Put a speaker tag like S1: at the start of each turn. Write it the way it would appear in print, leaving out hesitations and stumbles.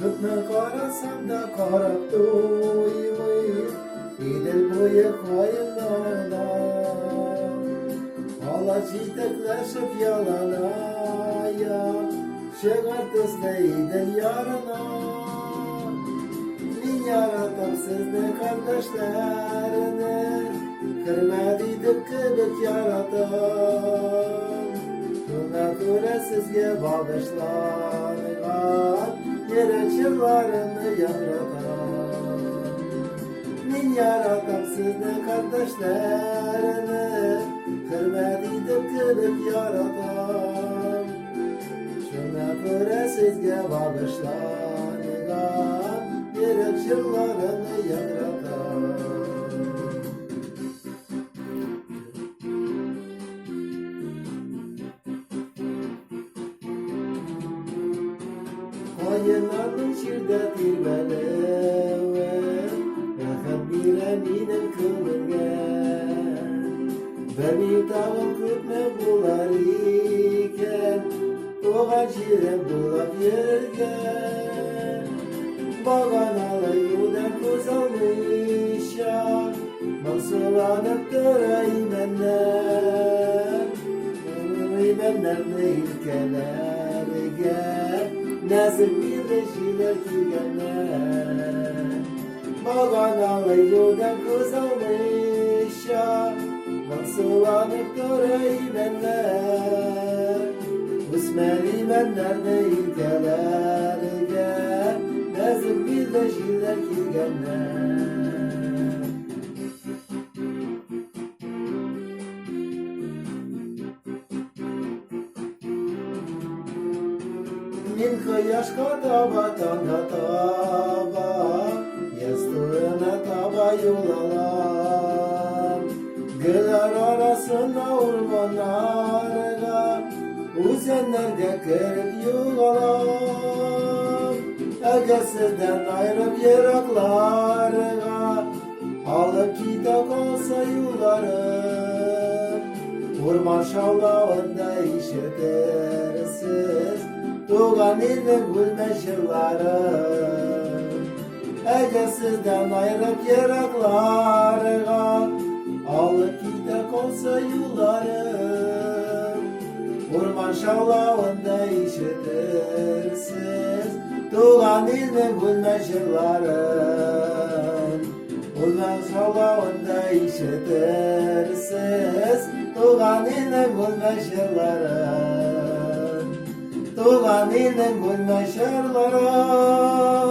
S1: Kıtmı karasam da karap doymayı İdil boyu kayınlarına Hala çitekleşip yalana ya Çıkartızlı idil yarına Min yaratam sizni kardeşlerini Kırmadıydık kıbık yaratam Buna göre sizge bağışlanılan Yere çırlarını yaratan Min yaratam sizni kardeşlerini Kırmadıydık kıbık yaratam Şuna göre sizge bağışlanılan Yere çırlarını yaratan Kayınlarım şirdetir belewe Rahat bile minem kılırgen Beni tağım kırpme bular iken Doğan şirem bulap yergen Bagan alayudan kuz almışa Mansulanıp durayım enler Ömrüm enler ne ilkelergen Nazır bir rejiler kirgenler Bagan alayudan kuz almışa Mansulanıp durayım enler Usmeli menler ne ilkelergen Nazır bir rejiler kirgenler Min kıyaşka taba tanga taba Yastığına taba yol alam Gılar arasına urmanlarga Uzenlerge kırıp yol alam Eğer sizden ayrıp yeraklarga Alıp kitap olsa yollarım Urman şavlağında işitirsiz Doğan ilin gülme şırlarım Eğer sizden ayrıp yeraklarga Alıp gidek olsa yollarım Orman şavlağında işitirsiz Doğan ilin gülme şırlarım Orman şavlağında işitirsiz Doğan ilin gülme şırlarım Doğan ilin gülme şırlarım